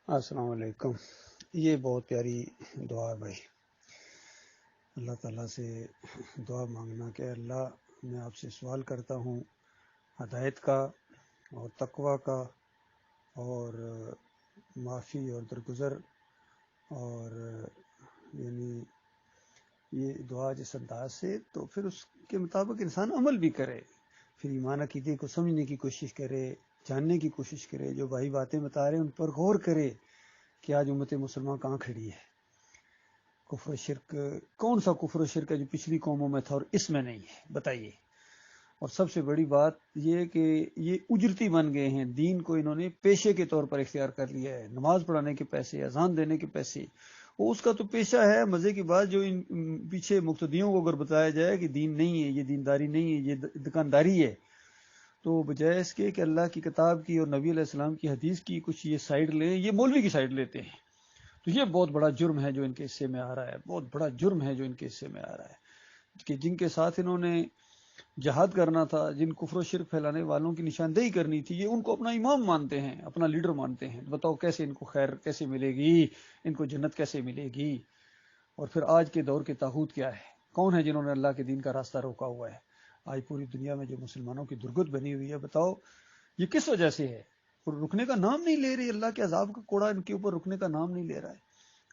السلام علیکم۔ یہ بہت پیاری دعا ہے بھائی۔ اللہ تعالیٰ سے دعا مانگنا کہ اللہ میں آپ سے سوال کرتا ہوں ہدایت کا اور تقوی کا اور معافی اور درگزر، اور یعنی یہ دعا جس انداز سے تو پھر اس کے مطابق انسان عمل بھی کرے، پھر ایمان عقیدے کو سمجھنے کی کوشش کرے، جاننے کی کوشش کرے، جو بھائی باتیں بتا رہے ہیں ان پر غور کرے کہ آج امت مسلمان کہاں کھڑی ہے۔ کفر و شرک، کون سا کفر و شرک ہے جو پچھلی قوموں میں تھا اور اس میں نہیں ہے؟ بتائیے۔ اور سب سے بڑی بات یہ کہ یہ اجرتی بن گئے ہیں، دین کو انہوں نے پیشے کے طور پر اختیار کر لیا ہے، نماز پڑھانے کے پیسے، اذان دینے کے پیسے، وہ اس کا تو پیشہ ہے۔ مزے کی بات جو ان پیچھے مقتدیوں کو اگر بتایا جائے کہ دین نہیں ہے، یہ دینداری نہیں ہے، یہ دکانداری ہے، تو بجائے اس کے کہ اللہ کی کتاب کی اور نبی علیہ السلام کی حدیث کی کچھ یہ سائڈ لیں، یہ مولوی کی سائڈ لیتے ہیں۔ تو یہ بہت بڑا جرم ہے جو ان کے حصے میں آ رہا ہے، بہت بڑا جرم ہے جو ان کے حصے میں آ رہا ہے کہ جن کے ساتھ انہوں نے جہاد کرنا تھا، جن کفر و شرک پھیلانے والوں کی نشاندہی کرنی تھی، یہ ان کو اپنا امام مانتے ہیں، اپنا لیڈر مانتے ہیں۔ بتاؤ کیسے ان کو خیر کیسے ملے گی، ان کو جنت کیسے ملے گی؟ اور پھر آج کے دور کے طاغوت کیا ہے؟ کون ہے جنہوں نے اللہ کے دین کا راستہ روکا ہوا ہے؟ آج پوری دنیا میں جو مسلمانوں کی درگت بنی ہوئی ہے، بتاؤ یہ کس وجہ سے ہے؟ اور رکنے کا نام نہیں لے رہی، اللہ کے عذاب کا کوڑا ان کے اوپر رکنے کا نام نہیں لے رہا ہے۔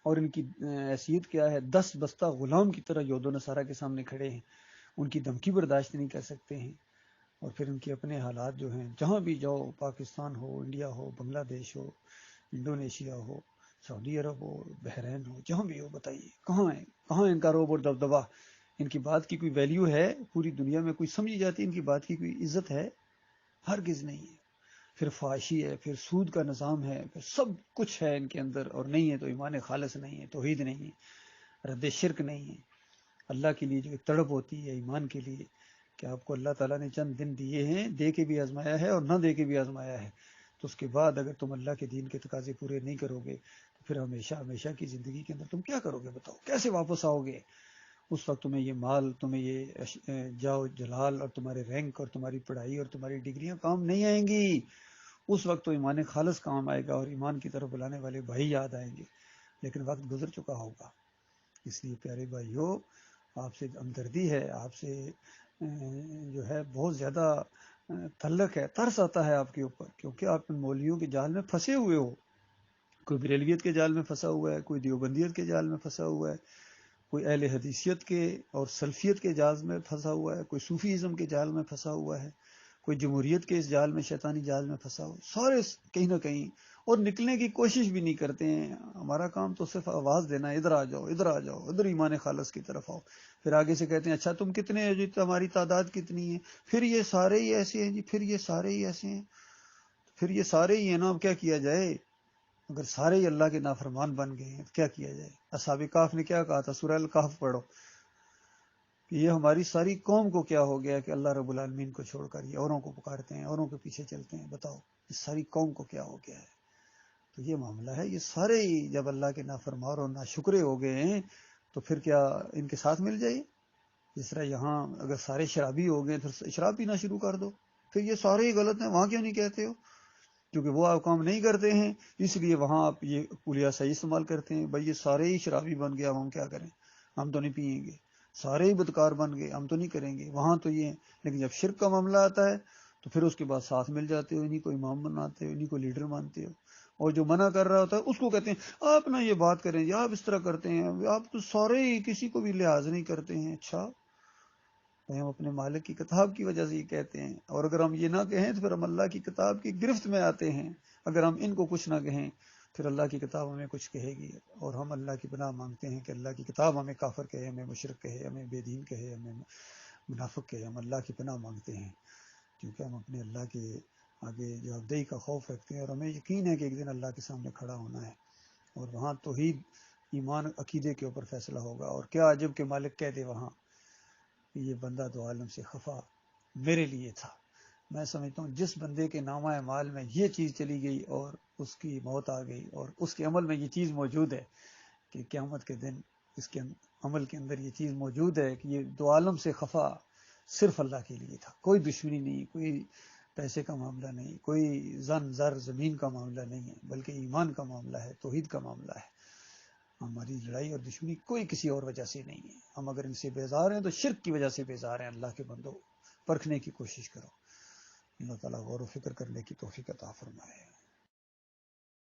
اور ان کی حیثیت کیا ہے؟ 10 بستہ غلام کی طرح یہود و نصارہ کے سامنے کھڑے ہیں، ان کی دھمکی برداشت نہیں کر سکتے ہیں۔ اور پھر ان کے اپنے حالات جو ہیں، جہاں بھی جاؤ، پاکستان ہو، انڈیا ہو، بنگلہ دیش ہو، انڈونیشیا ہو، سعودی عرب ہو، بحرین ہو، جہاں بھی ہو، بتائیے کہاں ہے؟ کہاں ان کا روب اور دبدبا؟ ان کی بات کی کوئی ویلیو ہے؟ پوری دنیا میں کوئی سمجھی جاتی ان کی بات کی کوئی عزت ہے؟ ہرگز نہیں ہے۔ پھر فحاشی ہے، پھر سود کا نظام ہے، پھر سب کچھ ہے ان کے اندر، اور نہیں ہے تو ایمان خالص نہیں ہے، توحید نہیں ہے، رد شرک نہیں ہے۔ اللہ کے لیے جو ایک تڑپ ہوتی ہے ایمان کے لیے کہ آپ کو اللہ تعالیٰ نے چند دن دیے ہیں، دے کے بھی آزمایا ہے اور نہ دے کے بھی آزمایا ہے، تو اس کے بعد اگر تم اللہ کے دین کے تقاضے پورے نہیں کرو گے تو پھر ہمیشہ ہمیشہ کی زندگی کے اندر تم کیا کرو گے؟ بتاؤ کیسے واپس آؤ گے؟ اس وقت تمہیں یہ مال، تمہیں یہ جاؤ جلال اور تمہارے رینک اور تمہاری پڑھائی اور تمہاری ڈگریاں کام نہیں آئیں گی۔ اس وقت تو ایمان خالص کام آئے گا اور ایمان کی طرف بلانے والے بھائی یاد آئیں گے، لیکن وقت گزر چکا ہوگا۔ اس لیے پیارے بھائیو، آپ سے ہمدردی ہے، آپ سے جو ہے بہت زیادہ تعلق ہے، ترس آتا ہے آپ کے اوپر، کیونکہ آپ ان مولویوں کے جال میں پھنسے ہوئے ہو۔ کوئی بریلویت کے جال میں پھنسا ہوا ہے، کوئی دیوبندیت کے جال میں پھنسا ہوا ہے، کوئی اہل حدیثیت کے اور سلفیت کے جال میں پھنسا ہوا ہے، کوئی صوفی ازم کے جال میں پھنسا ہوا ہے، کوئی جمہوریت کے اس جال میں، شیطانی جال میں پھنسا ہوا ہے، سارے کہیں نہ کہیں، اور نکلنے کی کوشش بھی نہیں کرتے ہیں۔ ہمارا کام تو صرف آواز دینا ہے، ادھر آ جاؤ، ادھر آ جاؤ، ادھر ایمان خالص کی طرف آؤ۔ پھر آگے سے کہتے ہیں اچھا تم کتنے ہیں جی، تمہاری تعداد کتنی ہے؟ پھر یہ سارے ہی ایسے ہیں جی، پھر یہ سارے ہی ایسے ہیں، پھر یہ سارے ہی ہیں نا، اب کیا کیا جائے؟ اگر سارے ہی اللہ کے نافرمان بن گئے ہیں تو کیا کیا جائے؟ اصحاب کہف نے کیا کہا تھا؟ سورہ الکہف پڑھو کہ یہ ہماری ساری قوم کو کیا ہو گیا کہ اللہ رب العالمین کو چھوڑ کر یہ اوروں کو پکارتے ہیں، اوروں کے پیچھے چلتے ہیں۔ بتاؤ اس ساری قوم کو کیا ہو گیا ہے؟ تو یہ معاملہ ہے، یہ سارے ہی جب اللہ کے نافرمان اور ناشکرے ہو گئے ہیں تو پھر کیا ان کے ساتھ مل جائے؟ جس طرح یہاں اگر سارے شرابی ہو گئے تو شراب پینا شروع کر دو، پھر یہ سارے ہی غلط ہیں، وہاں کیوں نہیں کہتے ہو؟ کیونکہ وہ آپ کام نہیں کرتے ہیں، اس لیے وہاں آپ یہ پولیا صحیح استعمال کرتے ہیں۔ بھائی یہ سارے ہی شرابی بن گیا، ہم کیا کریں؟ ہم تو نہیں پئیں گے۔ سارے ہی بدکار بن گئے، ہم تو نہیں کریں گے، وہاں تو یہ ہے۔ لیکن جب شرک کا معاملہ آتا ہے تو پھر اس کے بعد ساتھ مل جاتے ہو، انہیں کو امام بناتے ہو، انہیں کو لیڈر مانتے ہو، اور جو منع کر رہا ہوتا ہے اس کو کہتے ہیں آپ نہ یہ بات کریں جی، آپ اس طرح کرتے ہیں، آپ تو سارے ہی کسی کو بھی لحاظ نہیں کرتے ہیں۔ اچھا، ہم اپنے مالک کی کتاب کی وجہ سے یہ کہتے ہیں، اور اگر ہم یہ نہ کہیں تو پھر ہم اللہ کی کتاب کی گرفت میں آتے ہیں۔ اگر ہم ان کو کچھ نہ کہیں پھر اللہ کی کتاب ہمیں کچھ کہے گی، اور ہم اللہ کی پناہ مانگتے ہیں کہ اللہ کی کتاب ہمیں کافر کہے، ہمیں مشرک کہے، ہمیں بے دین کہے، ہمیں منافق کہے، ہم اللہ کی پناہ مانگتے ہیں، کیونکہ ہم اپنے اللہ کے آگے جوابدہی کا خوف رکھتے ہیں، اور ہمیں یقین ہے کہ ایک دن اللہ کے سامنے کھڑا ہونا ہے، اور وہاں توحید ایمان عقیدے کے اوپر فیصلہ ہوگا۔ اور کیا عجب کہ مالک کہہ دے وہاں کہ یہ بندہ دو عالم سے خفا میرے لیے تھا۔ میں سمجھتا ہوں جس بندے کے نامہ اعمال میں یہ چیز چلی گئی اور اس کی موت آ گئی، اور اس کے عمل میں یہ چیز موجود ہے کہ قیامت کے دن اس کے عمل کے اندر یہ چیز موجود ہے کہ یہ دو عالم سے خفا صرف اللہ کے لیے تھا، کوئی دشمنی نہیں، کوئی پیسے کا معاملہ نہیں، کوئی زن زر زمین کا معاملہ نہیں ہے، بلکہ ایمان کا معاملہ ہے، توحید کا معاملہ ہے۔ ہماری لڑائی اور دشمنی کوئی کسی اور وجہ سے نہیں ہے۔ ہم اگر ان سے بیزار ہیں تو شرک کی وجہ سے بیزار ہیں۔ اللہ کے بندو پرکھنے کی کوشش کرو، اللہ تعالیٰ غور و فکر کرنے کی توفیق عطا فرمائے۔